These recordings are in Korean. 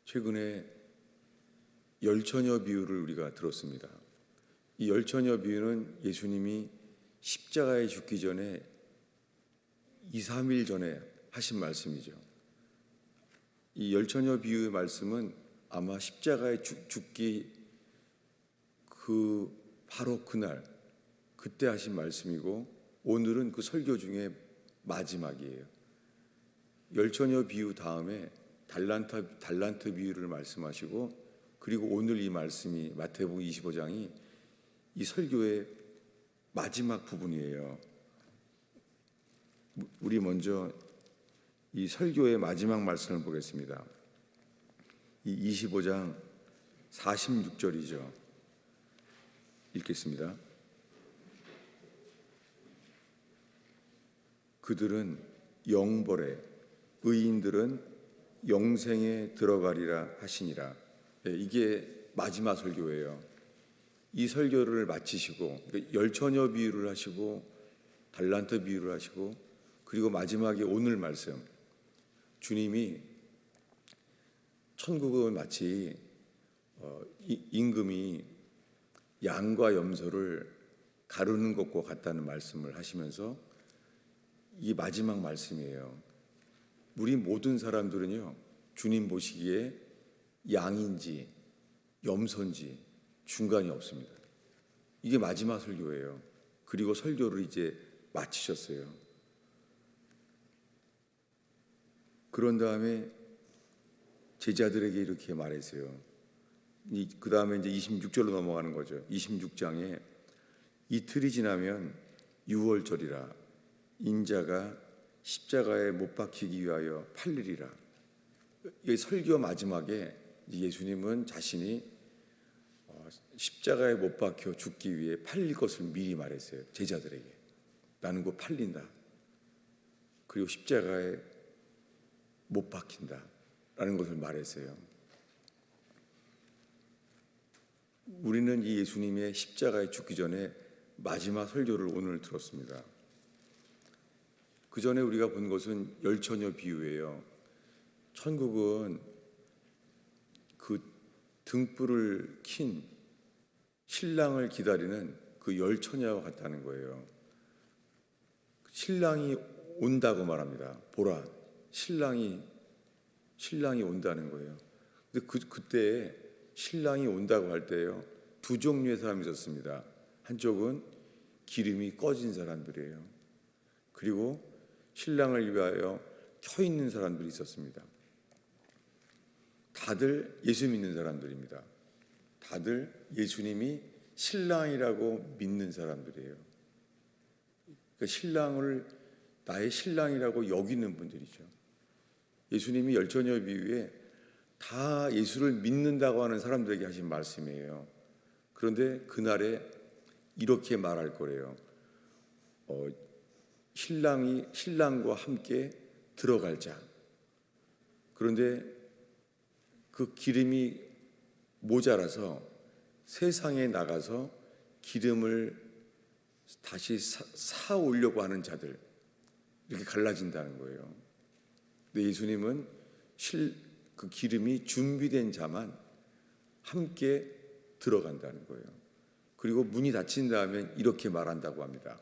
최근에 열처녀 비유를 우리가 들었습니다. 이 열처녀 비유는 예수님이 십자가에 죽기 전에 2, 3일 전에 하신 말씀이죠. 이 열처녀 비유의 말씀은 아마 십자가에 죽기 바로 그날 그때 하신 말씀이고, 오늘은 그 설교 중에 마지막이에요. 열처녀 비유 다음에 달란트 비유를 말씀하시고, 그리고 오늘 이 말씀이 마태복음 25장이 이 설교의 마지막 부분이에요. 우리 먼저 이 설교의 마지막 말씀을 보겠습니다. 이 25장 46절이죠. 읽겠습니다. 그들은 영벌에, 의인들은 영생에 들어가리라 하시니라. 이게 마지막 설교예요. 이 설교를 마치시고 열처녀 비유를 하시고 달란트 비유를 하시고, 그리고 마지막에 오늘 말씀, 주님이 천국은 마치 임금이 양과 염소를 가르는 것과 같다는 말씀을 하시면서 이 마지막 말씀이에요. 우리 모든 사람들은요, 주님 보시기에 양인지 염소인지 중간이 없습니다. 이게 마지막 설교예요. 그리고 설교를 이제 마치셨어요. 그런 다음에 제자들에게 이렇게 말했어요. 그 다음에 이제 26절로 넘어가는 거죠. 26장에 이틀이 지나면 유월절이라 인자가 십자가에 못 박히기 위하여 팔리리라. 이 설교 마지막에 예수님은 자신이 십자가에 못 박혀 죽기 위해 팔릴 것을 미리 말했어요. 제자들에게. 나는 곧 팔린다. 그리고 십자가에 못 박힌다 라는 것을 말했어요. 우리는 이 예수님의 십자가에 죽기 전에 마지막 설교를 오늘 들었습니다. 그 전에 우리가 본 것은 열처녀 비유예요. 천국은 그 등불을 킨 신랑을 기다리는 그 열처녀와 같다는 거예요. 신랑이 온다고 말합니다. 보라, 신랑이 온다는 거예요. 근데 그때 신랑이 온다고 할 때요, 두 종류의 사람이 있었습니다. 한쪽은 기름이 꺼진 사람들이에요. 그리고 신랑을 위하여 켜 있는 사람들이 있었습니다. 다들 예수 믿는 사람들입니다. 다들 예수님이 신랑이라고 믿는 사람들이에요. 그러니까 신랑을 나의 신랑이라고 여기는 분들이죠. 예수님이 열처녀 비유에 다 예수를 믿는다고 하는 사람들에게 하신 말씀이에요. 그런데 그날에 이렇게 말할 거래요. 신랑과 함께 들어갈 자. 그런데 그 기름이 모자라서 세상에 나가서 기름을 다시 사 오려고 하는 자들, 이렇게 갈라진다는 거예요. 근데 예수님은 그 기름이 준비된 자만 함께 들어간다는 거예요. 그리고 문이 닫힌 다음에 이렇게 말한다고 합니다.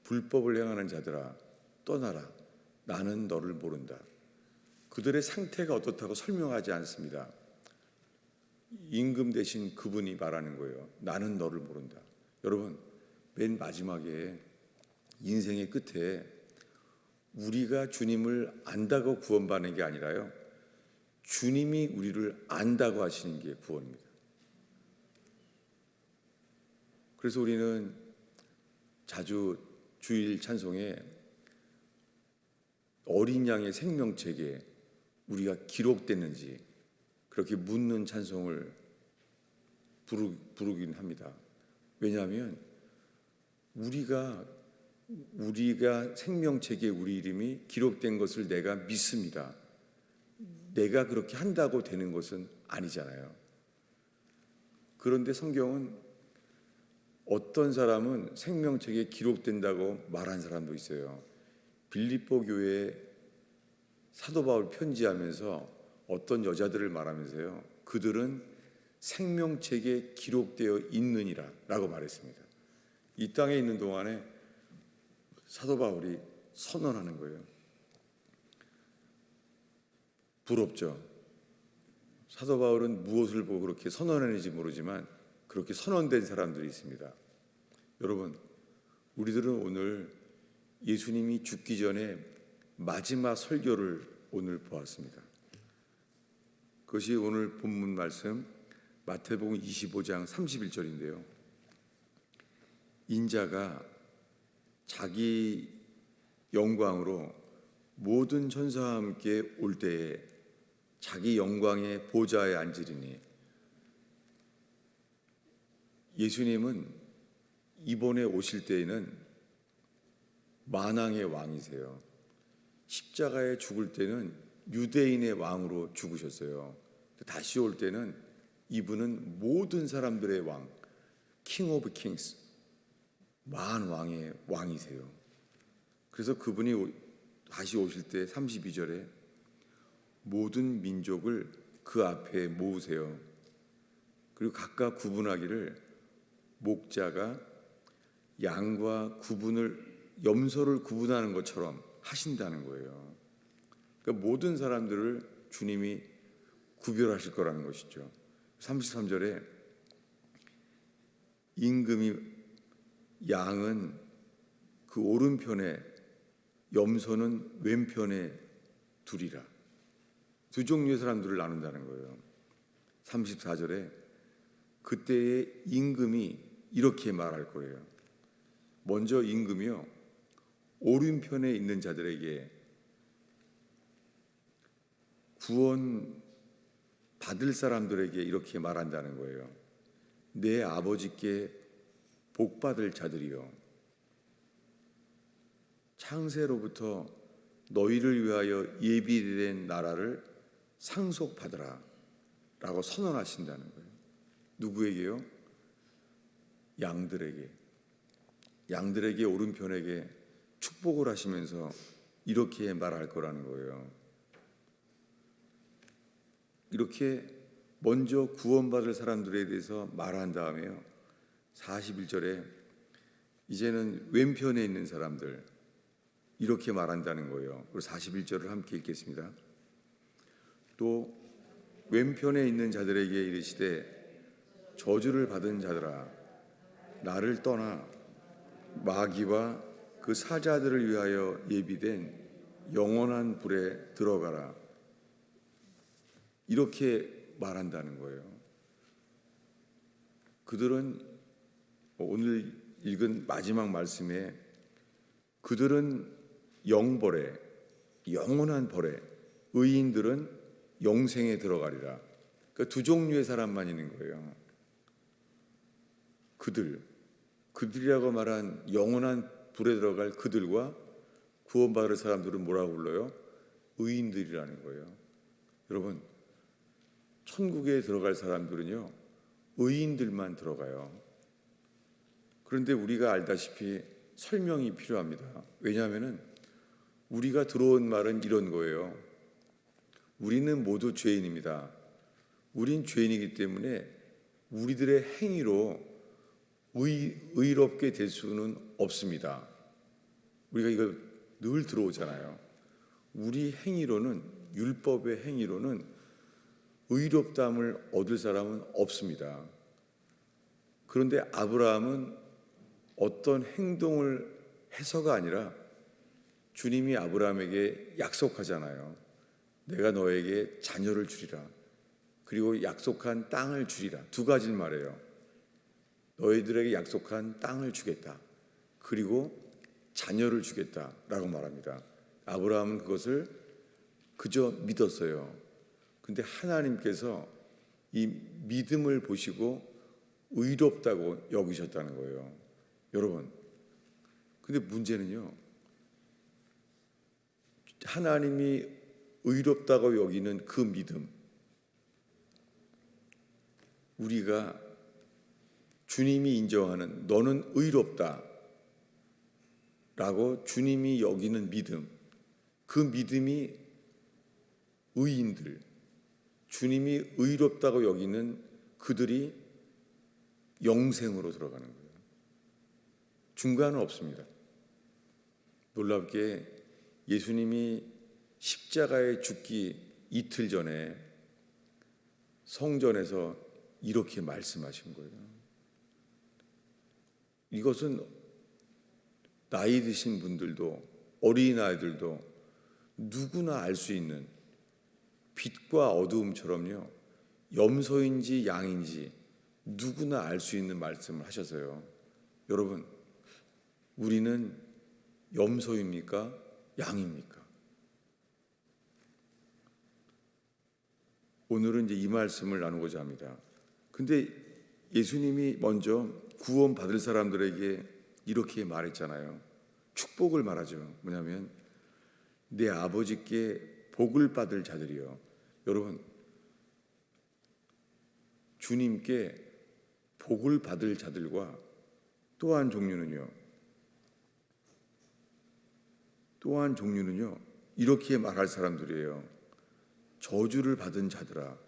불법을 행하는 자들아 떠나라. 나는 너를 모른다. 그들의 상태가 어떻다고 설명하지 않습니다. 임금 대신 그분이 말하는 거예요. 나는 너를 모른다. 여러분, 맨 마지막에 인생의 끝에 우리가 주님을 안다고 구원받는 게 아니라요, 주님이 우리를 안다고 하시는 게 구원입니다. 그래서 우리는 자주 주일 찬송에 어린 양의 생명책에 우리가 기록됐는지 그렇게 묻는 찬송을 부르긴 합니다. 왜냐하면 우리가 생명책에 우리 이름이 기록된 것을 내가 믿습니다. 내가 그렇게 한다고 되는 것은 아니잖아요. 그런데 성경은 어떤 사람은 생명책에 기록된다고 말한 사람도 있어요. 빌립보 교회에 사도 바울 편지하면서 어떤 여자들을 말하면서요, 그들은 생명책에 기록되어 있느니라 라고 말했습니다. 이 땅에 있는 동안에 사도 바울이 선언하는 거예요. 부럽죠. 사도 바울은 무엇을 보고 그렇게 선언했는지 모르지만 그렇게 선언된 사람들이 있습니다. 여러분, 우리들은 오늘 예수님이 죽기 전에 마지막 설교를 오늘 보았습니다. 그것이 오늘 본문 말씀 마태복음 25장 31절인데요. 인자가 자기 영광으로 모든 천사와 함께 올 때에 자기 영광의 보좌에 앉으리니, 예수님은 이번에 오실 때에는 만왕의 왕이세요. 십자가에 죽을 때는 유대인의 왕으로 죽으셨어요. 다시 올 때는 이분은 모든 사람들의 왕, 킹 오브 킹스, 만왕의 왕이세요. 그래서 그분이 다시 오실 때 32절에 모든 민족을 그 앞에 모으세요. 그리고 각각 구분하기를 목자가 양과 염소를 구분하는 것처럼 하신다는 거예요. 그러니까 모든 사람들을 주님이 구별하실 거라는 것이죠. 33절에 임금이 양은 그 오른편에 염소는 왼편에 두리라. 두 종류의 사람들을 나눈다는 거예요. 34절에 그때의 임금이 이렇게 말할 거예요. 먼저 임금이요, 오른편에 있는 자들에게 구원 받을 사람들에게 이렇게 말한다는 거예요. 내 아버지께 복 받을 자들이요, 창세로부터 너희를 위하여 예비된 나라를 상속받으라 라고 선언하신다는 거예요. 누구에게요? 양들에게 오른편에게 축복을 하시면서 이렇게 말할 거라는 거예요. 이렇게 먼저 구원받을 사람들에 대해서 말한 다음에요, 41절에 이제는 왼편에 있는 사람들 이렇게 말한다는 거예요. 그리고 41절을 함께 읽겠습니다. 또 왼편에 있는 자들에게 이르시되 저주를 받은 자들아, 나를 떠나 마귀와 그 사자들을 위하여 예비된 영원한 불에 들어가라. 이렇게 말한다는 거예요. 그들은 오늘 읽은 마지막 말씀에 그들은 영벌에, 영원한 벌에, 의인들은 영생에 들어가리라. 그러니까 두 종류의 사람만 있는 거예요. 그들이라고 말한 영원한 불에 들어갈 그들과 구원받을 사람들은 뭐라고 불러요? 의인들이라는 거예요. 여러분, 천국에 들어갈 사람들은요, 의인들만 들어가요. 그런데 우리가 알다시피 설명이 필요합니다. 왜냐하면 우리가 들어온 말은 이런 거예요. 우리는 모두 죄인입니다. 우린 죄인이기 때문에 우리들의 행위로 의롭게 될 수는 없습니다. 우리가 이걸 늘 들어오잖아요. 우리 행위로는, 율법의 행위로는 의롭다함을 얻을 사람은 없습니다. 그런데 아브라함은 어떤 행동을 해서가 아니라 주님이 아브라함에게 약속하잖아요. 내가 너에게 자녀를 주리라. 그리고 약속한 땅을 주리라. 두 가지를 말해요. 너희들에게 약속한 땅을 주겠다. 그리고 자녀를 주겠다라고 말합니다. 아브라함은 그것을 그저 믿었어요. 근데 하나님께서 이 믿음을 보시고 의롭다고 여기셨다는 거예요. 여러분, 근데 문제는요, 하나님이 의롭다고 여기는 그 믿음, 우리가 주님이 인정하는 너는 의롭다 라고 주님이 여기는 믿음, 그 믿음이 의인들, 주님이 의롭다고 여기는 그들이 영생으로 들어가는 거예요. 중간은 없습니다. 놀랍게 예수님이 십자가에 죽기 이틀 전에 성전에서 이렇게 말씀하신 거예요. 이것은 나이 드신 분들도 어린아이들도 누구나 알 수 있는 빛과 어두움처럼요, 염소인지 양인지 누구나 알 수 있는 말씀을 하셔서요. 여러분, 우리는 염소입니까? 양입니까? 오늘은 이제 이 말씀을 나누고자 합니다. 근데 예수님이 먼저 구원 받을 사람들에게 이렇게 말했잖아요. 축복을 말하죠. 뭐냐면 내 아버지께 복을 받을 자들이요. 여러분, 주님께 복을 받을 자들과 또 한 종류는요, 이렇게 말할 사람들이에요. 저주를 받은 자들아,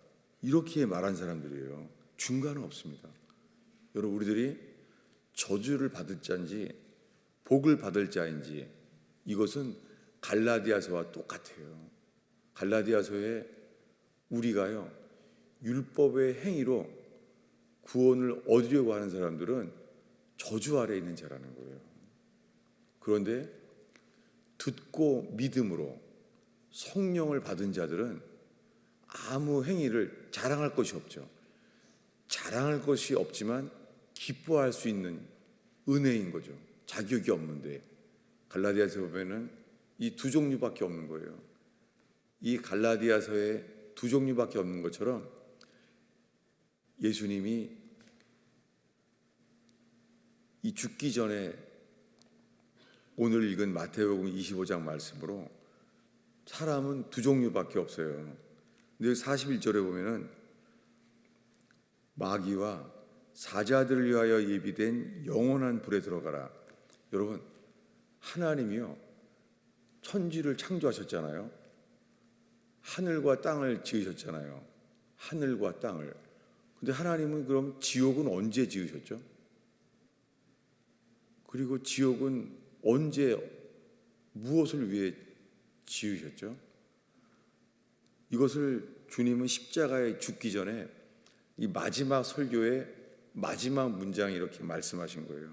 이렇게 말한 사람들이에요. 중간은 없습니다. 여러분, 우리들이 저주를 받을 자인지 복을 받을 자인지 이것은 갈라디아서와 똑같아요. 갈라디아서에 우리가요, 율법의 행위로 구원을 얻으려고 하는 사람들은 저주 아래에 있는 자라는 거예요. 그런데 듣고 믿음으로 성령을 받은 자들은 아무 행위를 자랑할 것이 없죠. 자랑할 것이 없지만 기뻐할 수 있는 은혜인 거죠. 자격이 없는데. 갈라디아서 보면은 이 두 종류밖에 없는 거예요. 이 갈라디아서에 두 종류밖에 없는 것처럼 예수님이 이 죽기 전에 오늘 읽은 마태복음 25장 말씀으로 사람은 두 종류밖에 없어요. 근데 41절에 보면은 마귀와 사자들을 위하여 예비된 영원한 불에 들어가라. 여러분, 하나님이요, 천지를 창조하셨잖아요. 하늘과 땅을 지으셨잖아요. 하늘과 땅을. 근데 하나님은 그럼 지옥은 언제 지으셨죠? 그리고 지옥은 언제 무엇을 위해 지으셨죠? 이것을 주님은 십자가에 죽기 전에 이 마지막 설교의 마지막 문장에 이렇게 말씀하신 거예요.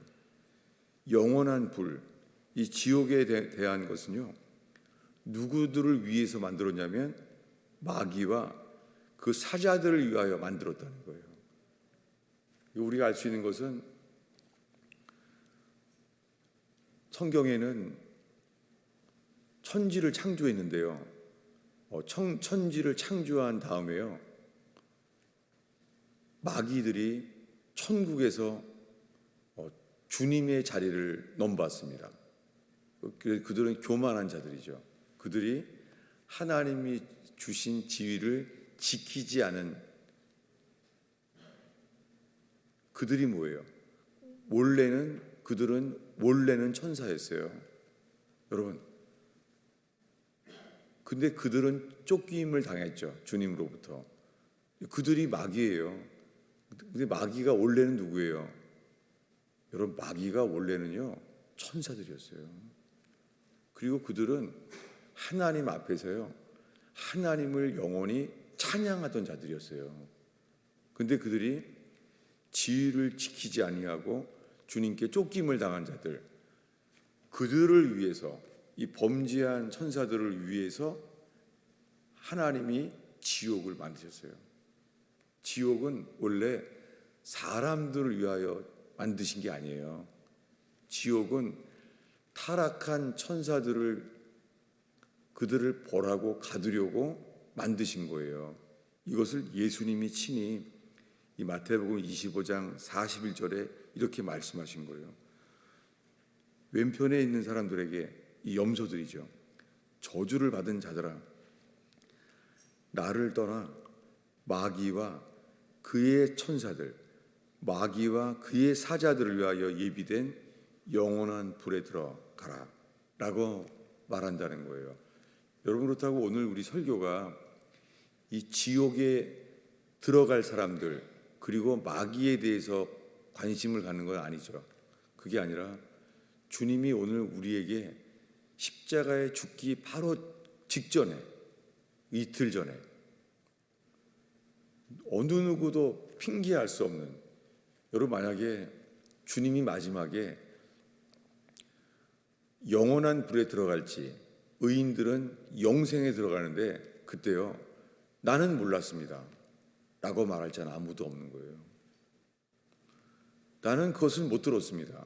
영원한 불, 이 지옥에 대한 것은요, 누구들을 위해서 만들었냐면 마귀와 그 사자들을 위하여 만들었다는 거예요. 우리가 알 수 있는 것은 성경에는 천지를 창조했는데요, 천지를 창조한 다음에요, 마귀들이 천국에서 주님의 자리를 넘봤습니다. 그들은 교만한 자들이죠. 그들이 하나님이 주신 지위를 지키지 않은 그들이 뭐예요? 그들은 원래는 천사였어요. 여러분, 근데 그들은 쫓김을 당했죠. 주님으로부터. 그들이 마귀예요. 근데 마귀가 원래는 누구예요? 여러분, 마귀가 원래는요, 천사들이었어요. 그리고 그들은 하나님 앞에서요, 하나님을 영원히 찬양하던 자들이었어요. 근데 그들이 지위를 지키지 아니하고 주님께 쫓김을 당한 자들, 그들을 위해서, 이 범죄한 천사들을 위해서 하나님이 지옥을 만드셨어요. 지옥은 원래 사람들을 위하여 만드신 게 아니에요. 지옥은 타락한 천사들을 그들을 벌하고 가두려고 만드신 거예요. 이것을 예수님이 친히 이 마태복음 25장 41절에 이렇게 말씀하신 거예요. 왼편에 있는 사람들에게, 이 염소들이죠, 저주를 받은 자들아, 나를 떠나 마귀와 그의 천사들, 마귀와 그의 사자들을 위하여 예비된 영원한 불에 들어가라 라고 말한다는 거예요. 여러분, 그렇다고 오늘 우리 설교가 이 지옥에 들어갈 사람들 그리고 마귀에 대해서 관심을 갖는 건 아니죠. 그게 아니라 주님이 오늘 우리에게 십자가에 죽기 바로 직전에, 이틀 전에 어느 누구도 핑계할 수 없는, 여러분 만약에 주님이 마지막에 영원한 불에 들어갈지 의인들은 영생에 들어가는데 그때요 나는 몰랐습니다 라고 말할 자는 아무도 없는 거예요. 나는 그것을 못 들었습니다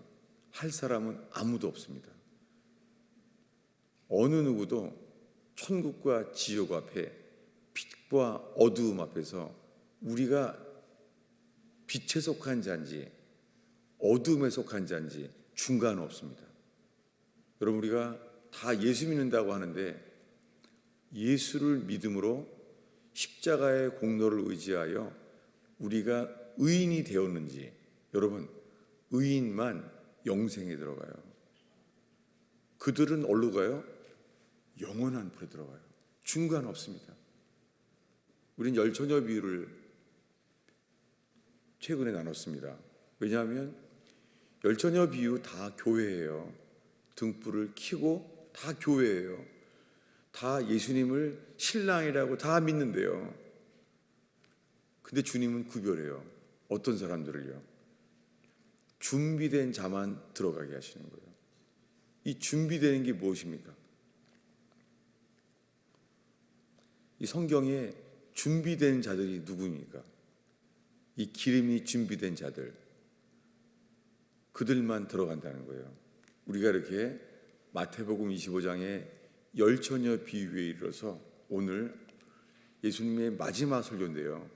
할 사람은 아무도 없습니다. 어느 누구도 천국과 지옥 앞에 빛과 어두움 앞에서 우리가 빛에 속한 자인지 어둠에 속한 자인지 중간 없습니다. 여러분 우리가 다 예수 믿는다고 하는데 예수를 믿음으로 십자가의 공로를 의지하여 우리가 의인이 되었는지, 여러분 의인만 영생에 들어가요. 그들은 어디로 가요? 영원한 불에 들어가요. 중간 없습니다. 우린 열처녀 비유를 최근에 나눴습니다. 왜냐하면 열처녀 비유 다 교회예요. 등불을 켜고 다 교회예요. 다 예수님을 신랑이라고 다 믿는데요. 근데 주님은 구별해요. 어떤 사람들을요? 준비된 자만 들어가게 하시는 거예요. 이 준비되는 게 무엇입니까? 이 성경에 준비된 자들이 누구입니까? 이 기름이 준비된 자들, 그들만 들어간다는 거예요. 우리가 이렇게 마태복음 25장의 열처녀 비유에 이르러서 오늘 예수님의 마지막 설교인데요.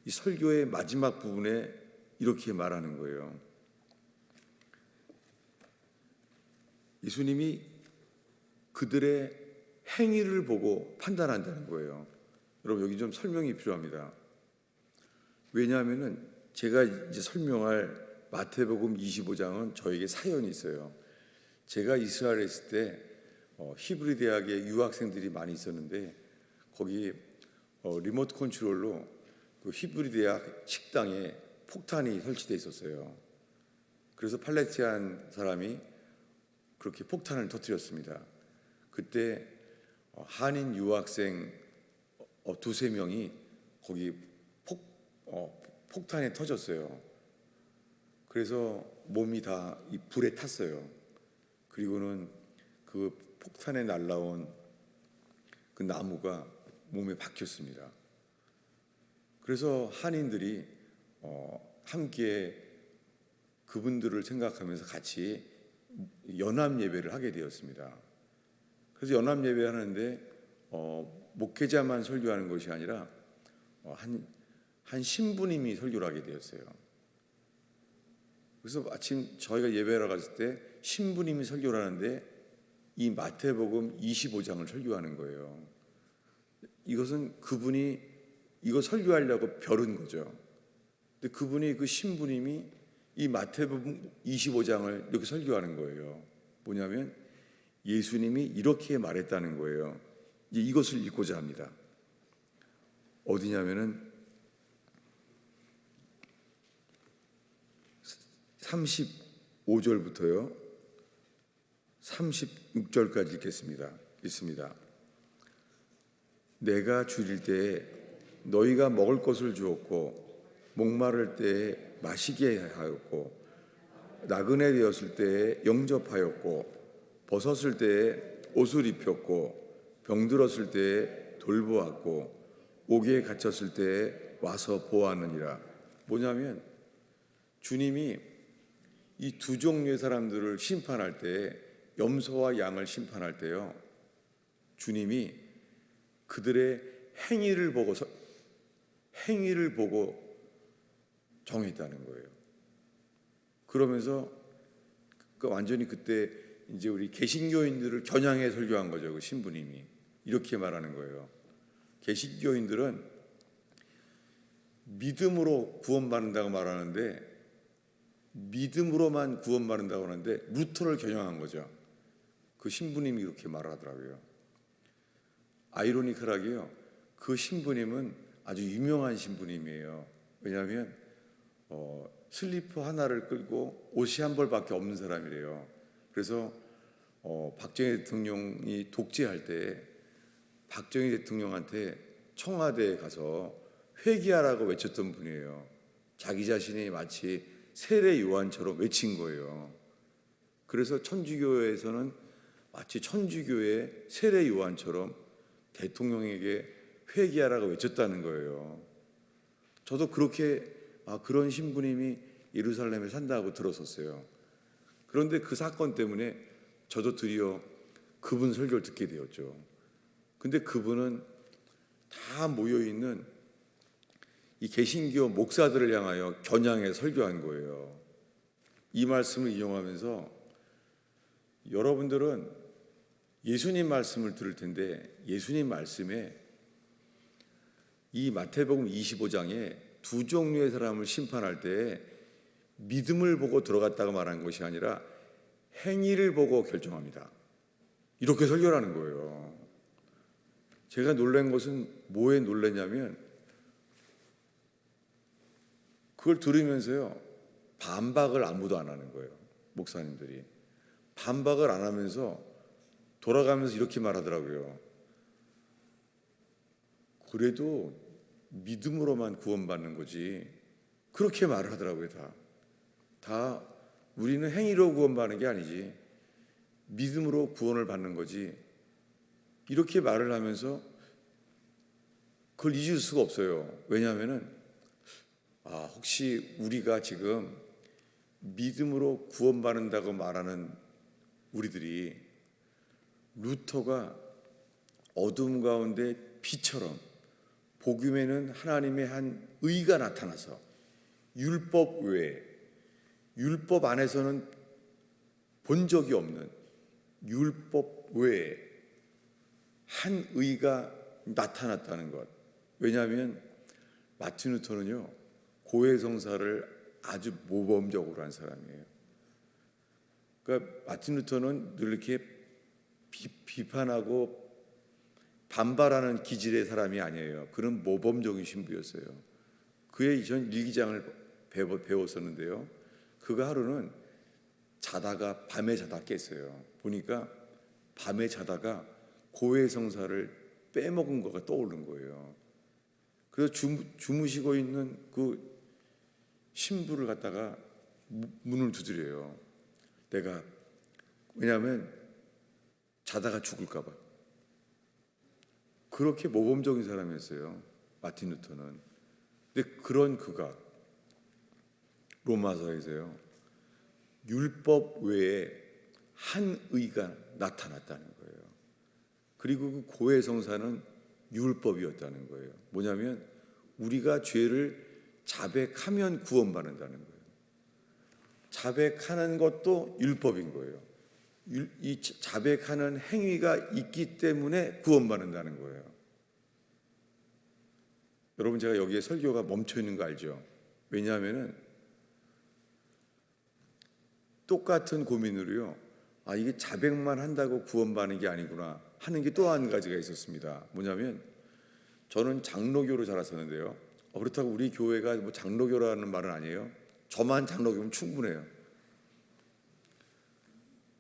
이 설교의 마지막 부분에 이렇게 말하는 거예요. 예수님이 그들의 행위를 보고 판단한다는 거예요. 여러분 여기 좀 설명이 필요합니다. 왜냐하면은 제가 이제 설명할 마태복음 25장은 저에게 사연이 있어요. 제가 이스라엘에 있을 때 히브리 대학에 유학생들이 많이 있었는데 거기 리모트 컨트롤로 그 히브리 대학 식당에 폭탄이 설치되어 있었어요. 그래서 팔레스타인 사람이 그렇게 폭탄을 터뜨렸습니다. 그때 한인 유학생 두세 명이 거기 폭탄에 터졌어요. 그래서 몸이 다 이 불에 탔어요. 그리고는 그 폭탄에 날라온 그 나무가 몸에 박혔습니다. 그래서 한인들이 함께 그분들을 생각하면서 같이 연합 예배를 하게 되었습니다. 그래서 연합 예배 하는데 목회자만 설교하는 것이 아니라 한 신부님이 설교를 하게 되었어요. 그래서 마침 저희가 예배하러 갔을 때 신부님이 설교를 하는데 이 마태복음 25장을 설교하는 거예요. 이것은 그분이 이거 설교하려고 벼른 거죠. 근데 그분이 그 신부님이 이 마태복음 25장을 이렇게 설교하는 거예요. 뭐냐면 예수님이 이렇게 말했다는 거예요. 이제 이것을 읽고자 합니다. 어디냐면은 35절부터요 36절까지 읽습니다. 내가 줄일 때에 너희가 먹을 것을 주었고 목마를 때에 마시게 하였고 나그네 되었을 때에 영접하였고 벗었을 때에 옷을 입혔고 병들었을 때에 돌보았고 옥에 갇혔을 때에 와서 보았느니라. 뭐냐면 주님이 이 두 종류의 사람들을 심판할 때 염소와 양을 심판할 때요 주님이 그들의 행위를 보고 정했다는 거예요. 그러면서 완전히 그때 이제 우리 개신교인들을 겨냥해 설교한 거죠. 그 신부님이 이렇게 말하는 거예요. 개신교인들은 믿음으로 구원받는다고 말하는데 믿음으로만 구원받는다고 하는데 루터를 겨냥한 거죠. 그 신부님이 이렇게 말하더라고요. 아이러니컬하게요. 그 신부님은 아주 유명한 신부님이에요. 왜냐하면 슬리퍼 하나를 끌고 옷이 한 벌밖에 없는 사람이래요. 그래서 박정희 대통령이 독재할 때 박정희 대통령한테 청와대에 가서 회개하라고 외쳤던 분이에요. 자기 자신이 마치 세례 요한처럼 외친 거예요. 그래서 천주교에서는 마치 천주교의 세례 요한처럼 대통령에게 회개하라고 외쳤다는 거예요. 저도 그런 신부님이 예루살렘에 산다고 들었었어요. 그런데 그 사건 때문에 저도 드디어 그분 설교를 듣게 되었죠. 근데 그분은 다 모여있는 이 개신교 목사들을 향하여 겨냥해 설교한 거예요. 이 말씀을 인용하면서 여러분들은 예수님 말씀을 들을 텐데 예수님 말씀에 이 마태복음 25장에 두 종류의 사람을 심판할 때 믿음을 보고 들어갔다고 말한 것이 아니라 행위를 보고 결정합니다. 이렇게 설교를 하는 거예요. 제가 놀란 것은 뭐에 놀랐냐면 그걸 들으면서요, 반박을 아무도 안 하는 거예요. 목사님들이 반박을 안 하면서 돌아가면서 이렇게 말하더라고요. 그래도 믿음으로만 구원받는 거지. 그렇게 말을 하더라고요. 다 우리는 행위로 구원받는 게 아니지, 믿음으로 구원을 받는 거지. 이렇게 말을 하면서 그걸 잊을 수가 없어요. 왜냐하면은 혹시 우리가 지금 믿음으로 구원받는다고 말하는 우리들이 루터가 어둠 가운데 빛처럼 복음에는 하나님의 한 의가 나타나서 율법 외에, 율법 안에서는 본 적이 없는 율법 외에 한 의가 나타났다는 것. 왜냐하면 마틴 루터는요, 고해성사를 아주 모범적으로 한 사람이에요. 그러니까 마틴 루터는 늘 이렇게 비판하고 반발하는 기질의 사람이 아니에요. 그는 모범적인 신부였어요. 그의 전 일기장을 배웠었는데요. 그가 하루는 밤에 자다 깼어요. 보니까 밤에 자다가 고해성사를 빼먹은 거가 떠오른 거예요. 그래서 주무시고 있는 그 신부를 갖다가 문을 두드려요. 왜냐하면 자다가 죽을까 봐. 그렇게 모범적인 사람이었어요, 마틴 루터는. 근데 그런 그가 로마서에서요, 율법 외에 한 의가 나타났다는 거예요. 그리고 그 고해성사는 율법이었다는 거예요. 뭐냐면 우리가 죄를 자백하면 구원받는다는 거예요. 자백하는 것도 율법인 거예요. 이 자백하는 행위가 있기 때문에 구원받는다는 거예요. 여러분, 제가 여기에 설교가 멈춰 있는 거 알죠? 왜냐하면은 똑같은 고민으로요, 이게 자백만 한다고 구원받는 게 아니구나 하는 게 또 한 가지가 있었습니다. 뭐냐면 저는 장로교로 자랐었는데요. 그렇다고 우리 교회가 뭐 장로교라는 말은 아니에요. 저만 장로교면 충분해요.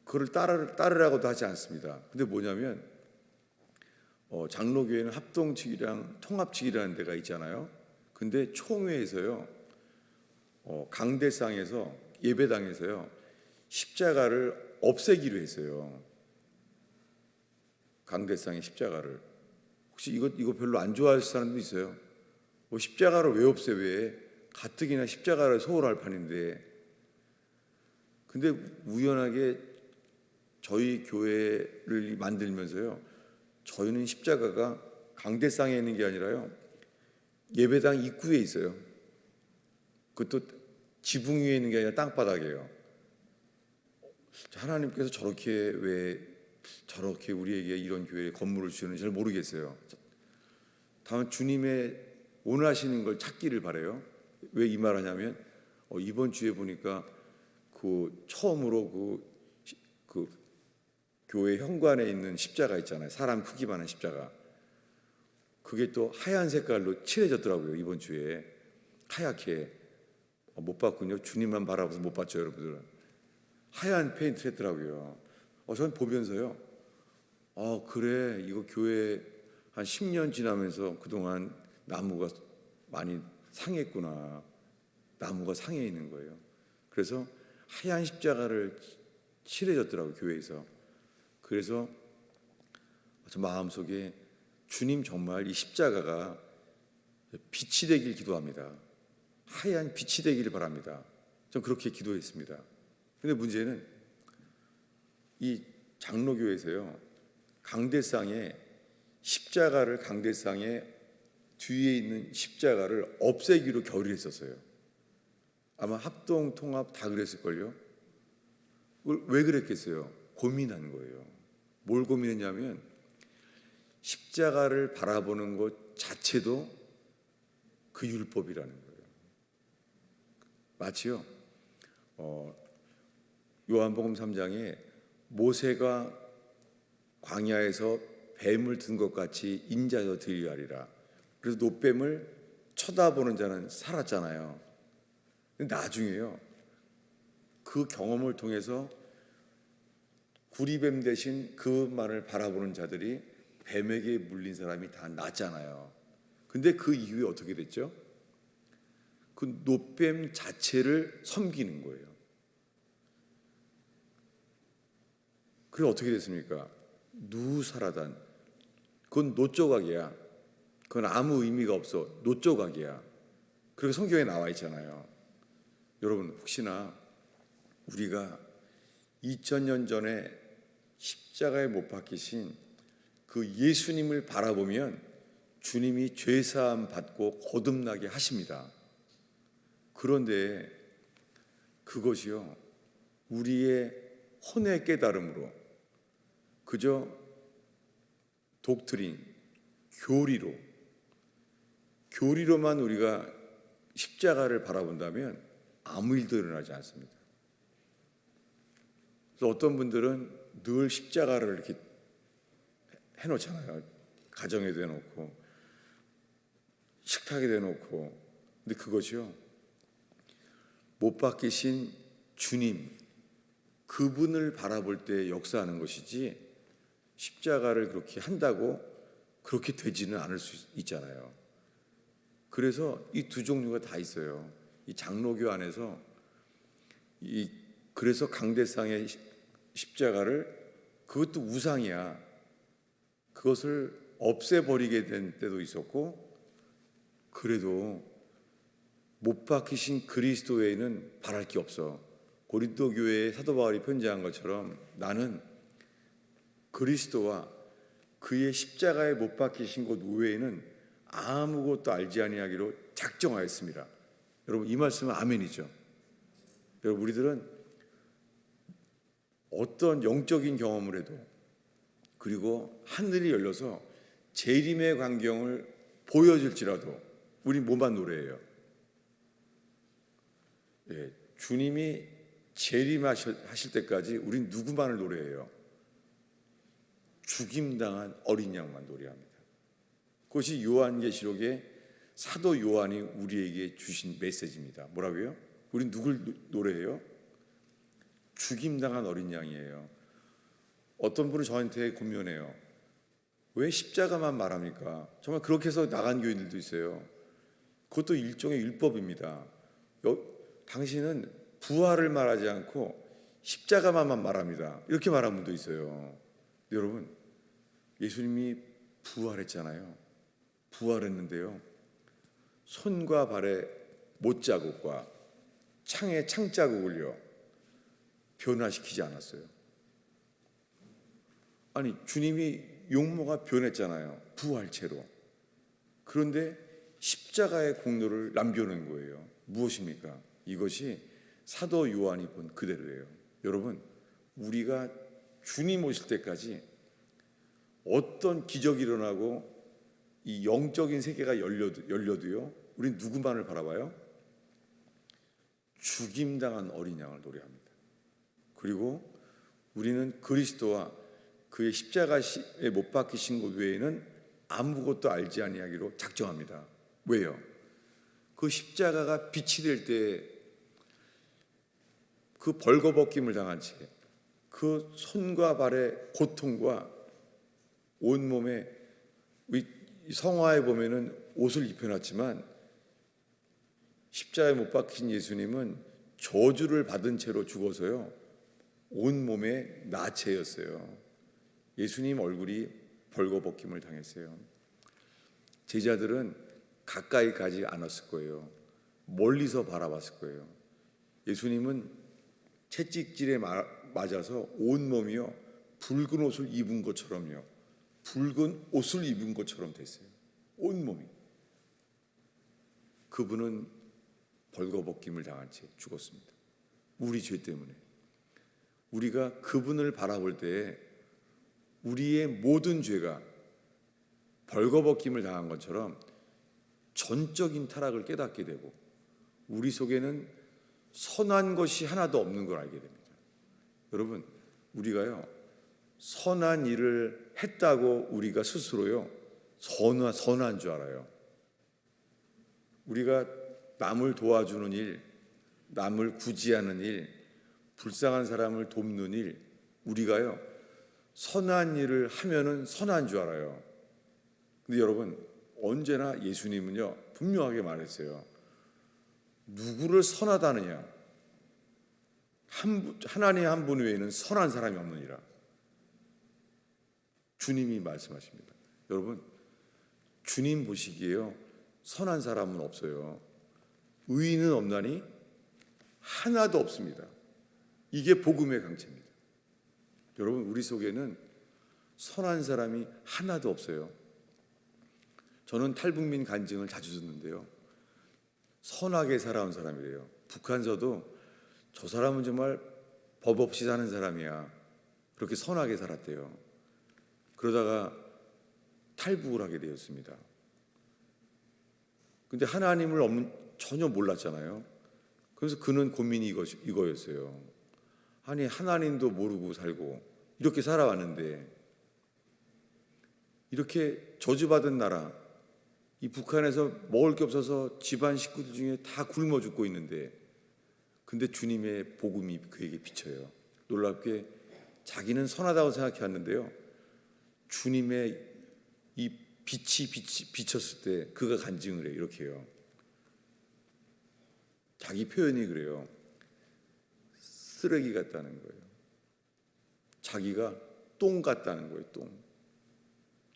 그걸 따르라고도 하지 않습니다. 근데 뭐냐면 장로교회는 합동측이랑 통합측이라는 데가 있잖아요. 근데 총회에서요, 강대상에서 예배당에서요, 십자가를 없애기로 했어요. 강대상의 십자가를. 혹시 이거 별로 안 좋아할 사람도 있어요. 십자가를 왜 없애? 왜? 가뜩이나 십자가를 소홀할 판인데. 근데 우연하게 저희 교회를 만들면서요, 저희는 십자가가 강대상에 있는 게 아니라요, 예배당 입구에 있어요. 그것도 지붕 위에 있는 게 아니라 땅바닥이에요. 하나님께서 저렇게 우리에게 이런 교회 건물을 주시는지 잘 모르겠어요. 다만 주님의 원하시는 걸 찾기를 바라요. 왜 이 말하냐면 이번 주에 보니까 처음으로 그, 그, 그, 그, 그, 그, 그, 그, 그, 그, 그, 그, 그, 그, 그, 그, 그, 그, 그, 그 교회 현관에 있는 십자가 있잖아요. 사람 크기만한 십자가. 그걸 100년 그게 또 하얀 색깔로 칠해졌더라고요. 이번 주에 하얗게. 못 봤군요. 주님만 바라봐서 못 봤죠, 여러분들. 하얀 페인트를 했더라고요. 저는 보면서요, 그래, 이거 교회 한 10년 지나면서 그동안 나무가 많이 상했구나. 나무가 상해 있는 거예요. 그래서 하얀 십자가를 칠해줬더라고요, 교회에서. 그래서 저 마음속에 주님 정말 이 십자가가 빛이 되길 기도합니다. 하얀 빛이 되기를 바랍니다. 전 그렇게 기도했습니다. 근데 문제는 이 장로교에서요, 강대상에 십자가를, 강대상에 뒤에 있는 십자가를 없애기로 결의했었어요. 아마 합동, 통합 다 그랬을걸요. 그걸 왜 그랬겠어요? 고민한 거예요. 뭘 고민했냐면 십자가를 바라보는 것 자체도 그 율법이라는 거예요. 마치요, 요한복음 3장에 모세가 광야에서 뱀을 든 것 같이 인자도 들려 하리라. 그래서 노뱀을 쳐다보는 자는 살았잖아요. 근데 나중에요, 그 경험을 통해서 구리뱀 대신 그만을 바라보는 자들이 뱀에게 물린 사람이 다 낫잖아요. 근데 그 이후에 어떻게 됐죠? 그 노뱀 자체를 섬기는 거예요. 그래 어떻게 됐습니까? 누사라단. 그건 노조각이야. 그건 아무 의미가 없어. 노조각이야. 그렇게 성경에 나와 있잖아요. 여러분, 혹시나 우리가 2000년 전에 십자가에 못 박히신 그 예수님을 바라보면 주님이 죄사함 받고 거듭나게 하십니다. 그런데 그것이요, 우리의 혼의 깨달음으로 그저 독트린, 교리로만 우리가 십자가를 바라본다면 아무 일도 일어나지 않습니다. 그래서 어떤 분들은 늘 십자가를 이렇게 해놓잖아요. 가정에도 해놓고 식탁에 대놓고. 근데 그것이요, 못 박히신 주님, 그분을 바라볼 때 역사하는 것이지 십자가를 그렇게 한다고 그렇게 되지는 않을 수 있잖아요. 그래서 이 두 종류가 다 있어요. 이 장로교 안에서 그래서 강대상의 십자가를, 그것도 우상이야, 그것을 없애버리게 된 때도 있었고, 그래도 못 박히신 그리스도 외에는 바랄 게 없어. 고린도 교회에 사도 바울이 편지한 것처럼 나는 그리스도와 그의 십자가에 못 박히신 것 외에는 아무것도 알지 아니하기로 작정하였습니다. 여러분, 이 말씀은 아멘이죠. 여러분, 우리들은 어떤 영적인 경험을 해도, 그리고 하늘이 열려서 재림의 광경을 보여줄지라도 우리 뭐만 노래해요? 주님이 재림하실 때까지 우린 누구만을 노래해요? 죽임당한 어린 양만 노래합니다. 그것이 요한계시록의 사도 요한이 우리에게 주신 메시지입니다. 뭐라고요? 우린 누굴 노래해요? 죽임당한 어린 양이에요. 어떤 분은 저한테 고민해요. 왜 십자가만 말합니까? 정말 그렇게 해서 나간 교인들도 있어요. 그것도 일종의 율법입니다. 당신은 부활을 말하지 않고 십자가만 말합니다. 이렇게 말하는 분도 있어요. 여러분, 예수님이 부활했잖아요. 부활했는데요, 손과 발에 못자국과 창에 창자국을요 변화시키지 않았어요. 아니, 주님이 용모가 변했잖아요, 부활체로. 그런데 십자가의 공로를 남겨놓은 거예요. 무엇입니까? 이것이 사도 요한이 본 그대로예요. 여러분, 우리가 주님 오실 때까지 어떤 기적이 일어나고 이 영적인 세계가 열려도요, 우린 누구만을 바라봐요? 죽임당한 어린 양을 노래합니다. 그리고 우리는 그리스도와 그의 십자가에 못 박히신 것 외에는 아무것도 알지 아니하기로 작정합니다. 왜요? 그 십자가가 빛이 될 때 그 벌거벗김을 당한 채 그 손과 발의 고통과 온몸에, 성화에 보면은 옷을 입혀놨지만 십자가에 못 박힌 예수님은 저주를 받은 채로 죽어서요 온몸에 나체였어요. 예수님 얼굴이 벌거벗김을 당했어요. 제자들은 가까이 가지 않았을 거예요. 멀리서 바라봤을 거예요. 예수님은 채찍질에 맞아서 온몸이요 붉은 옷을 입은 것처럼요, 붉은 옷을 입은 것처럼 됐어요. 온몸이. 그분은 벌거벗김을 당한 채 죽었습니다. 우리 죄 때문에. 우리가 그분을 바라볼 때에 우리의 모든 죄가 벌거벗김을 당한 것처럼 전적인 타락을 깨닫게 되고 우리 속에는 선한 것이 하나도 없는 걸 알게 됩니다. 여러분, 우리가요 선한 일을 했다고 우리가 스스로요 선한 줄 알아요. 우리가 남을 도와주는 일, 남을 구제하는 일, 불쌍한 사람을 돕는 일, 우리가요 선한 일을 하면은 선한 줄 알아요. 근데 여러분, 언제나 예수님은요 분명하게 말했어요. 누구를 선하다느냐? 하나님 한 분 외에는 선한 사람이 없느니라. 주님이 말씀하십니다. 여러분, 주님 보시기에요 선한 사람은 없어요. 의인은 없나니 하나도 없습니다. 이게 복음의 강체입니다. 여러분, 우리 속에는 선한 사람이 하나도 없어요. 저는 탈북민 간증을 자주 듣는데요, 선하게 살아온 사람이래요. 북한서도 저 사람은 정말 법 없이 사는 사람이야, 그렇게 선하게 살았대요. 그러다가 탈북을 하게 되었습니다. 근데 하나님을 전혀 몰랐잖아요. 그래서 그는 고민이 이거였어요. 아니, 하나님도 모르고 살고 이렇게 살아왔는데, 이렇게 저주받은 나라, 이 북한에서 먹을 게 없어서 집안 식구들 중에 다 굶어 죽고 있는데, 근데 주님의 복음이 그에게 비쳐요. 놀랍게 자기는 선하다고 생각해왔는데요, 주님의 이 빛이 비쳤을 때 그가 간증을 해요. 이렇게 해요. 자기 표현이 그래요. 쓰레기 같다는 거예요. 자기가 똥 같다는 거예요. 똥.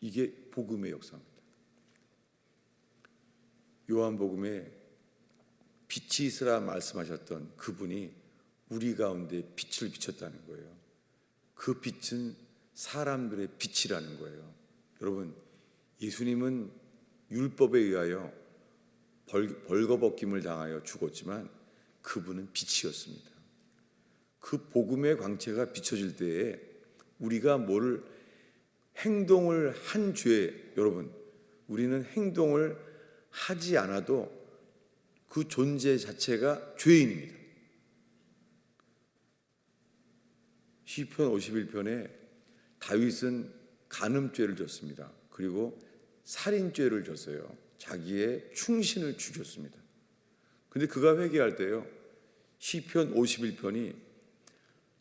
이게 복음의 역사입니다. 요한복음에 빛이 있으라 말씀하셨던 그분이 우리 가운데 빛을 비췄다는 거예요. 그 빛은 사람들의 빛이라는 거예요. 여러분, 예수님은 율법에 의하여 벌거벗김을 당하여 죽었지만 그분은 빛이었습니다. 그 복음의 광채가 비춰질 때에 우리가 행동을 한 죄, 여러분, 우리는 행동을 하지 않아도 그 존재 자체가 죄인입니다. 시편 51편에 다윗은 간음죄를 졌습니다. 그리고 살인죄를 졌어요. 자기의 충신을 죽였습니다. 근데 그가 회개할 때요, 시편 51편이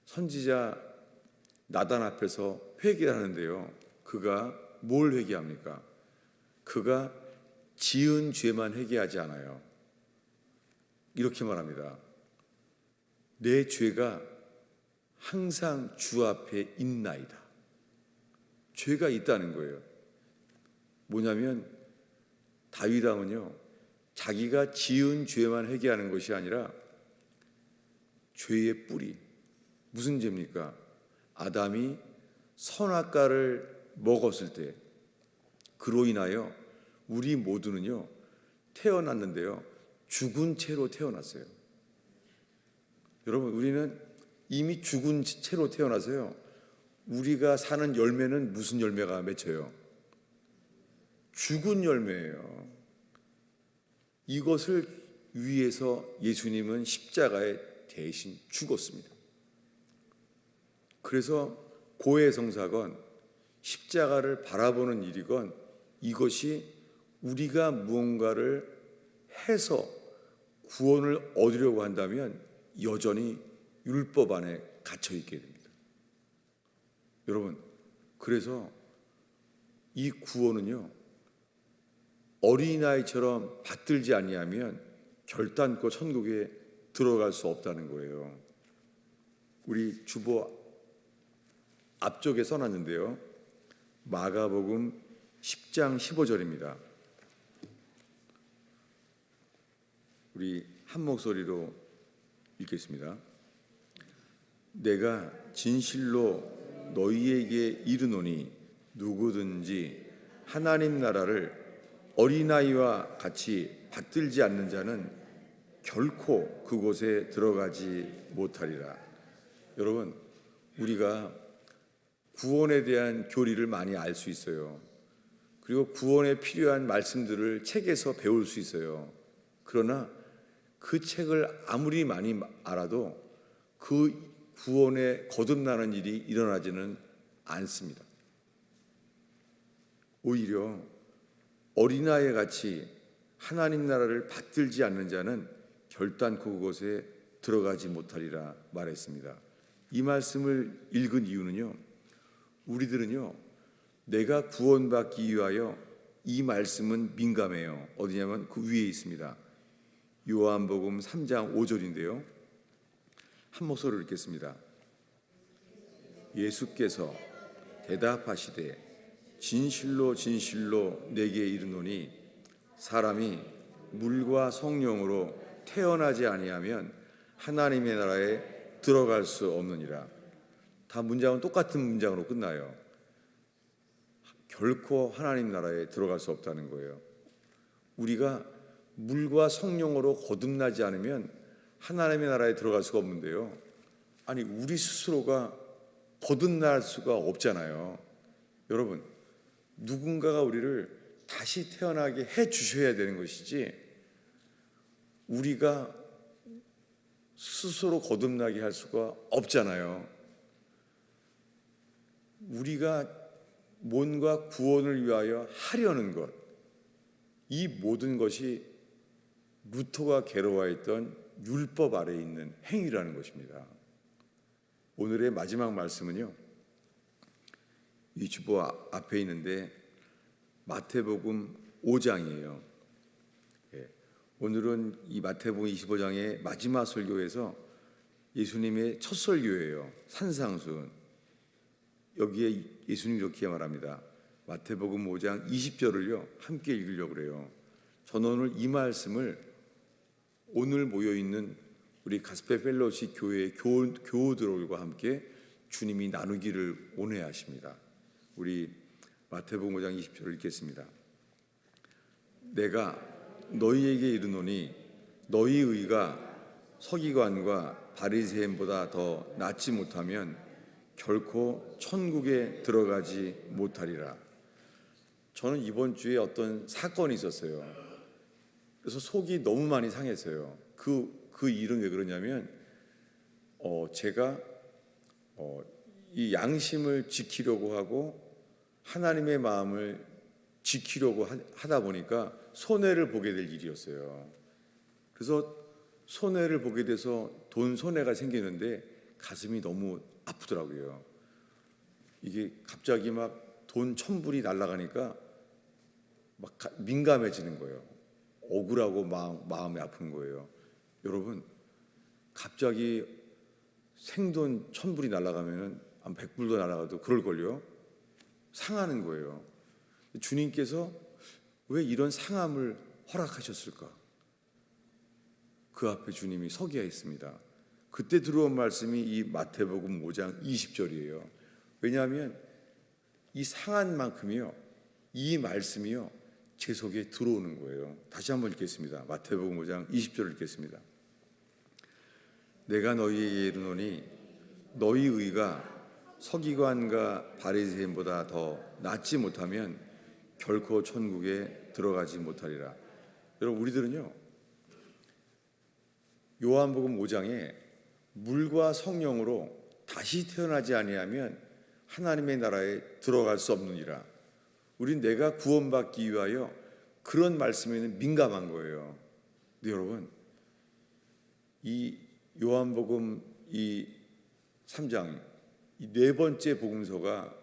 선지자 나단 앞에서 회개를 하는데요, 그가 뭘 회개합니까? 그가 지은 죄만 회개하지 않아요. 이렇게 말합니다. 내 죄가 항상 주 앞에 있나이다. 죄가 있다는 거예요. 뭐냐면 다윗왕은요, 자기가 지은 죄만 회개하는 것이 아니라 죄의 뿌리, 무슨 죄입니까? 아담이 선악과를 먹었을 때 그로 인하여 우리 모두는요 태어났는데요 죽은 채로 태어났어요. 여러분, 우리는 이미 죽은 채로 태어나서요, 우리가 사는 열매는 무슨 열매가 맺혀요? 죽은 열매예요. 이것을 위해서 예수님은 십자가에 대신 죽었습니다. 그래서 고해성사건, 십자가를 바라보는 일이건 이것이 우리가 무언가를 해서 구원을 얻으려고 한다면 여전히 율법 안에 갇혀 있게 됩니다. 여러분, 그래서 이 구원은요, 어린아이처럼 받들지 아니하면 결단코 천국에 들어갈 수 없다는 거예요. 우리 주보 앞쪽에 써놨는데요, 마가복음 10장 15절입니다. 우리 한 목소리로 읽겠습니다. 내가 진실로 너희에게 이르노니 누구든지 하나님 나라를 어린아이와 같이 받들지 않는 자는 결코 그곳에 들어가지 못하리라. 여러분, 우리가 구원에 대한 교리를 많이 알 수 있어요. 그리고 구원에 필요한 말씀들을 책에서 배울 수 있어요. 그러나 그 책을 아무리 많이 알아도 그 구원에 거듭나는 일이 일어나지는 않습니다. 오히려 어린아이 같이 하나님 나라를 받들지 않는 자는 결단코 그곳에 들어가지 못하리라 말했습니다. 이 말씀을 읽은 이유는요, 우리들은요, 내가 구원받기 위하여 이 말씀은 민감해요. 어디냐면 그 위에 있습니다. 요한복음 3장 5절인데요. 한 목소리로 읽겠습니다. 예수께서 대답하시되 진실로 진실로 내게 이르노니 사람이 물과 성령으로 태어나지 아니하면 하나님의 나라에 들어갈 수 없느니라. 다 문장은 똑같은 문장으로 끝나요. 결코 하나님 나라에 들어갈 수 없다는 거예요. 우리가 물과 성령으로 거듭나지 않으면 하나님의 나라에 들어갈 수가 없는데요, 아니 우리 스스로가 거듭날 수가 없잖아요. 여러분, 누군가가 우리를 다시 태어나게 해 주셔야 되는 것이지 우리가 스스로 거듭나게 할 수가 없잖아요. 우리가 뭔가 구원을 위하여 하려는 것, 이 모든 것이 루터가 괴로워했던 율법 아래에 있는 행위라는 것입니다. 오늘의 마지막 말씀은요, 이 주보 앞에 있는데 마태복음 5장이에요. 오늘은 이 마태복음 25장의 마지막 설교에서 예수님의 첫 설교예요. 산상수훈. 여기에 예수님이 이렇게 말합니다. 마태복음 5장 20절을요 함께 읽으려고 그래요. 저는 오늘 이 말씀을 오늘 모여있는 우리 가스펠 펠로우십 교회의 교우들과 함께 주님이 나누기를 원해하십니다. 우리 마태복음 5장 20절을 읽겠습니다. 내가 너희에게 이르노니 너희 의가 서기관과 바리새인보다 더 낫지 못하면 결코 천국에 들어가지 못하리라. 저는 이번 주에 어떤 사건이 있었어요. 그래서 속이 너무 많이 상했어요. 그 일은 왜 그러냐면 제가 이 양심을 지키려고 하고 하나님의 마음을 지키려고 하다 보니까 손해를 보게 될 일이었어요. 그래서 손해를 보게 돼서 돈 손해가 생기는데 가슴이 너무 아프더라고요. 이게 갑자기 막 돈 1,000불이 날아가니까 막 민감해지는 거예요. 억울하고 마음이 아픈 거예요. 여러분, 갑자기 생돈 1,000불이 날아가면 한 100불도 날아가도 그럴걸요. 상하는 거예요. 주님께서 왜 이런 상함을 허락하셨을까? 그 앞에 주님이 서기야 있습니다. 그때 들어온 말씀이 이 마태복음 5장 20절이에요. 왜냐하면 이 상한 만큼이요, 이 말씀이요 제 속에 들어오는 거예요. 다시 한번 읽겠습니다. 마태복음 5장 20절을 읽겠습니다. 내가 너희에게 이르노니 너희 의가 서기관과 바리새인보다 더 낫지 못하면 결코 천국에 들어가지 못하리라. 여러분, 우리들은요 요한복음 5장에 물과 성령으로 다시 태어나지 아니하면 하나님의 나라에 들어갈 수 없느니라. 우린 내가 구원받기 위하여 그런 말씀에는 민감한 거예요. 근데 여러분, 이 요한복음 이 3장 이 네 번째 복음서가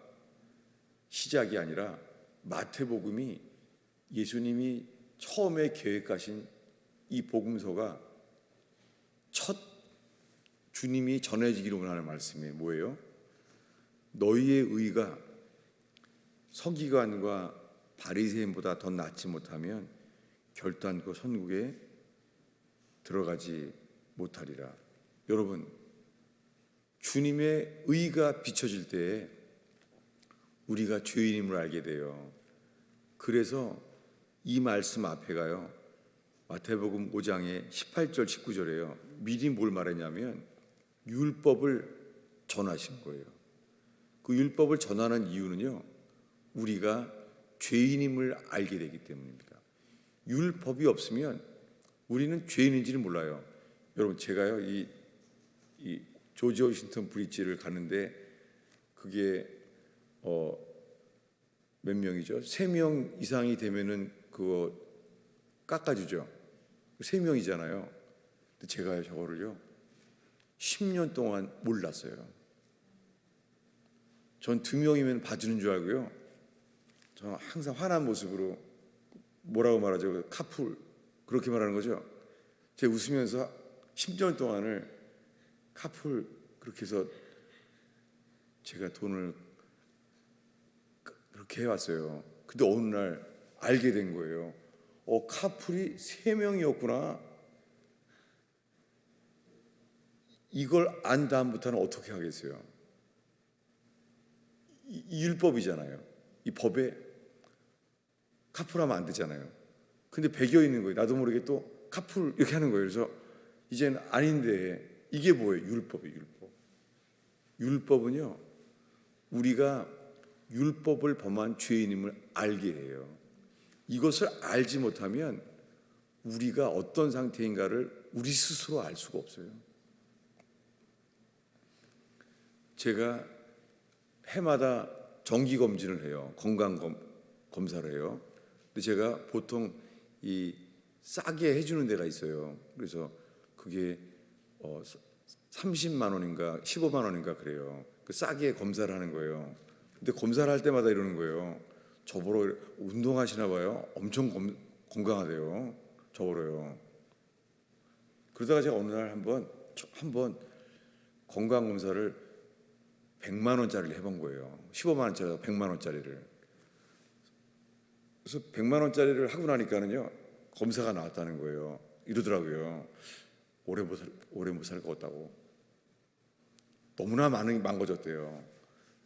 시작이 아니라 마태복음이 예수님이 처음에 계획하신 이 복음서가 첫 주님이 전해지기로 하는 말씀이 뭐예요? 너희의 의가 서기관과 바리새인보다 더 낫지 못하면 결단코 천국에 들어가지 못하리라. 여러분, 주님의 의가 비춰질 때에 우리가 죄인임을 알게 돼요. 그래서 이 말씀 앞에가요, 마태복음 5장의 18절 19절에요 미리 뭘 말했냐면 율법을 전하신 거예요. 그 율법을 전하는 이유는요, 우리가 죄인임을 알게 되기 때문입니다. 율법이 없으면 우리는 죄인인지를 몰라요. 여러분, 제가요 이 조지 워싱턴 브릿지를 가는데 그게 몇 명이죠? 3명 이상이 되면은 그거 깎아주죠. 3명이잖아요. 근데 제가 저거를요 10년 동안 몰랐어요. 전 2명이면 봐주는 줄 알고요. 저는 항상 화난 모습으로 뭐라고 말하죠? 카풀 그렇게 말하는 거죠. 제가 웃으면서 10년 동안을 카풀 그렇게 해서 제가 돈을 그렇게 해왔어요. 근데 어느 날 알게 된 거예요. 카풀이 3명이었구나. 이걸 안 다음부터는 어떻게 하겠어요? 이 율법이잖아요. 이 법에 카풀하면 안 되잖아요. 근데 배겨 있는 거예요. 나도 모르게 또 카풀 이렇게 하는 거예요. 그래서 이제는 아닌데 이게 뭐예요? 율법이에요. 율법. 율법은요, 우리가 율법을 범한 죄인임을 알게 해요. 이것을 알지 못하면 우리가 어떤 상태인가를 우리 스스로 알 수가 없어요. 제가 해마다 정기검진을 해요. 건강검사를 해요. 근데 제가 보통 이 싸게 해주는 데가 있어요. 그래서 그게 30만 원인가 15만 원인가 그래요. 그 싸게 검사를 하는 거예요. 근데 검사를 할 때마다 이러는 거예요. 저보러 운동하시나 봐요. 엄청 건강하대요. 저보러요. 그러다가 제가 어느 날 한번 건강검사를 100만 원짜리를 해본 거예요. 15만 원짜리가 100만 원짜리를. 그래서 100만 원짜리를 하고 나니까는요, 검사가 나왔다는 거예요. 이러더라고요. 오래 못 살 것 같다고. 너무나 망가졌대요.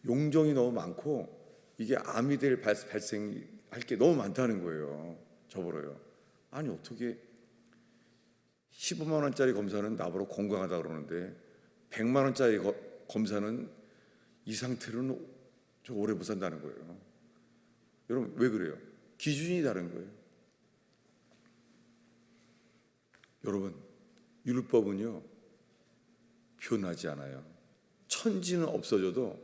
용종이 너무 많고 이게 암이 될 발생할 게 너무 많다는 거예요. 저보러요. 아니 어떻게 15만 원짜리 검사는 나보러 건강하다 그러는데 100만 원짜리 검사는 이 상태로는 저 오래 못 산다는 거예요. 여러분 왜 그래요? 기준이 다른 거예요. 여러분, 율법은요 변하지 않아요. 천지는 없어져도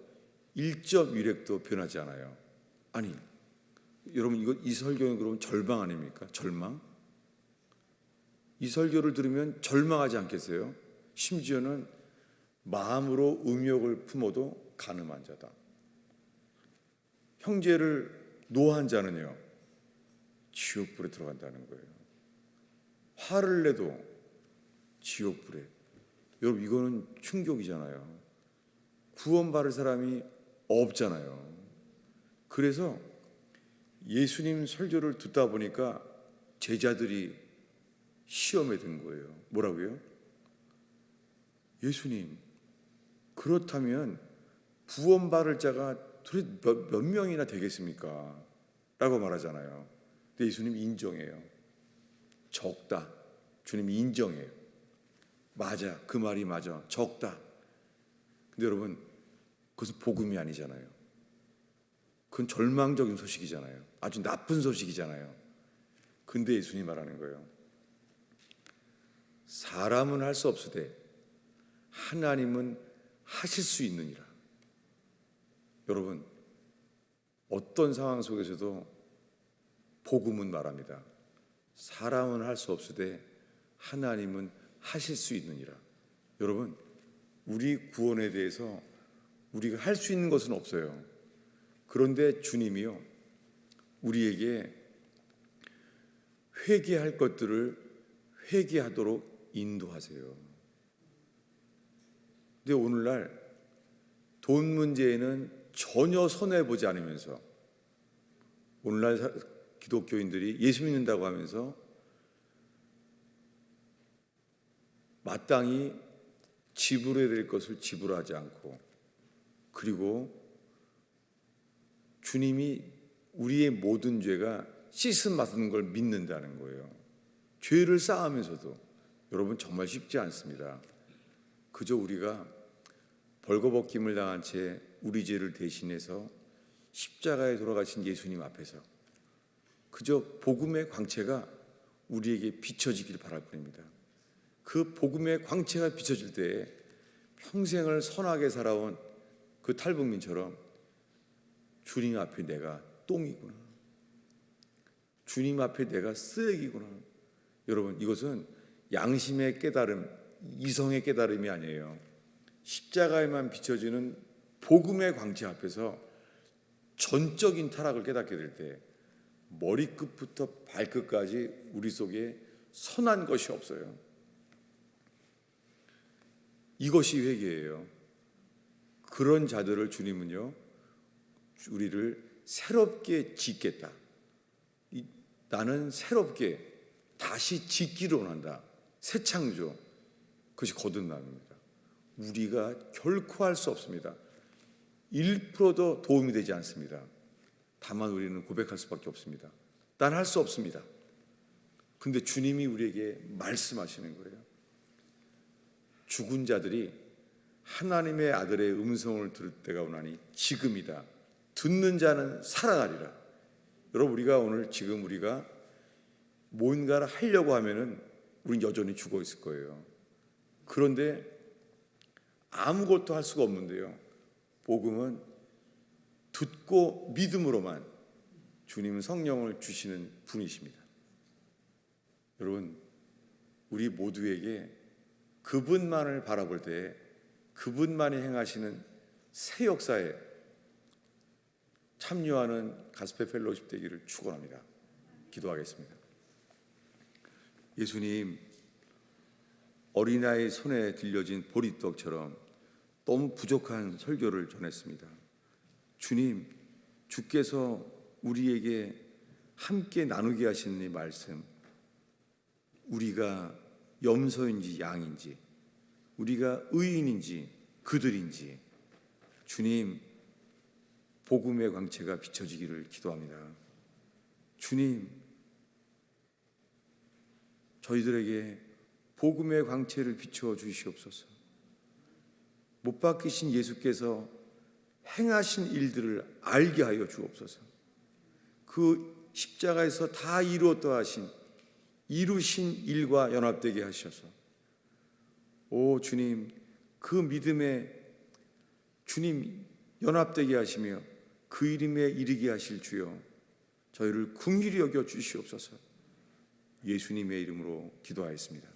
일점 유력도 변하지 않아요. 아니, 여러분 이 설교는 그러면 절망 아닙니까? 절망? 이 설교를 들으면 절망하지 않겠어요? 심지어는 마음으로 음욕을 품어도 간음한 자다. 형제를 노한 자는요 지옥불에 들어간다는 거예요. 화를 내도 지옥불에. 여러분 이거는 충격이잖아요. 구원받을 사람이 없잖아요. 그래서 예수님 설교를 듣다 보니까 제자들이 시험에 든 거예요. 뭐라고요? 예수님, 그렇다면 구원받을 자가 도대체 몇 명이나 되겠습니까? 라고 말하잖아요. 근데 예수님 인정해요. 적다. 주님이 인정해요. 맞아. 그 말이 맞아. 적다. 근데 여러분, 그것은 복음이 아니잖아요. 그건 절망적인 소식이잖아요. 아주 나쁜 소식이잖아요. 근데 예수님 말하는 거예요. 사람은 할 수 없으되 하나님은 하실 수 있느니라. 여러분, 어떤 상황 속에서도 복음은 말합니다. 사람은 할 수 없으되 하나님은 하실 수 있느니라. 여러분, 우리 구원에 대해서 우리가 할 수 있는 것은 없어요. 그런데 주님이요, 우리에게 회개할 것들을 회개하도록 인도하세요. 근데 오늘날 돈 문제에는 전혀 손해보지 않으면서 오늘날 기독교인들이 예수 믿는다고 하면서 마땅히 지불해야 될 것을 지불하지 않고, 그리고 주님이 우리의 모든 죄가 씻음 맞는 걸 믿는다는 거예요. 죄를 쌓으면서도 여러분 정말 쉽지 않습니다. 그저 우리가 벌거벗김을 당한 채 우리 죄를 대신해서 십자가에 돌아가신 예수님 앞에서 그저 복음의 광채가 우리에게 비춰지길 바랄 뿐입니다. 그 복음의 광채가 비춰질 때에 평생을 선하게 살아온 그 탈북민처럼 주님 앞에 내가 똥이구나, 주님 앞에 내가 쓰레기구나. 여러분, 이것은 양심의 깨달음, 이성의 깨달음이 아니에요. 십자가에만 비춰지는 복음의 광채 앞에서 전적인 타락을 깨닫게 될 때 머리끝부터 발끝까지 우리 속에 선한 것이 없어요. 이것이 회개예요. 그런 자들을 주님은요, 우리를 새롭게 짓겠다, 나는 새롭게 다시 짓기를 원한다, 새 창조, 그것이 거듭남입니다. 우리가 결코 할 수 없습니다. 1%도 도움이 되지 않습니다. 다만 우리는 고백할 수밖에 없습니다. 난 할 수 없습니다. 근데 주님이 우리에게 말씀하시는 거예요. 죽은 자들이 하나님의 아들의 음성을 들을 때가 오나니 지금이다. 듣는 자는 살아나리라. 여러분, 우리가 오늘 지금 우리가 뭔가를 하려고 하면은 우린 여전히 죽어 있을 거예요. 그런데 아무것도 할 수가 없는데요, 복음은 듣고 믿음으로만 주님은 성령을 주시는 분이십니다. 여러분, 우리 모두에게 그분만을 바라볼 때 그분만이 행하시는 새 역사에 참여하는 가스페 펠로십 되기를 축원합니다. 기도하겠습니다. 예수님, 어린아이 손에 들려진 보리떡처럼 너무 부족한 설교를 전했습니다. 주님, 주께서 우리에게 함께 나누게 하신 이 말씀, 우리가 염소인지 양인지, 우리가 의인인지 그들인지 주님, 복음의 광채가 비춰지기를 기도합니다. 주님, 저희들에게 복음의 광채를 비춰 주시옵소서. 못 박히신 예수께서 행하신 일들을 알게 하여 주옵소서. 그 십자가에서 다 이루었다 하신 이루신 일과 연합되게 하셔서, 오 주님, 그 믿음에 주님 연합되게 하시며 그 이름에 이르게 하실 주여, 저희를 긍휼히 여겨 주시옵소서. 예수님의 이름으로 기도하였습니다.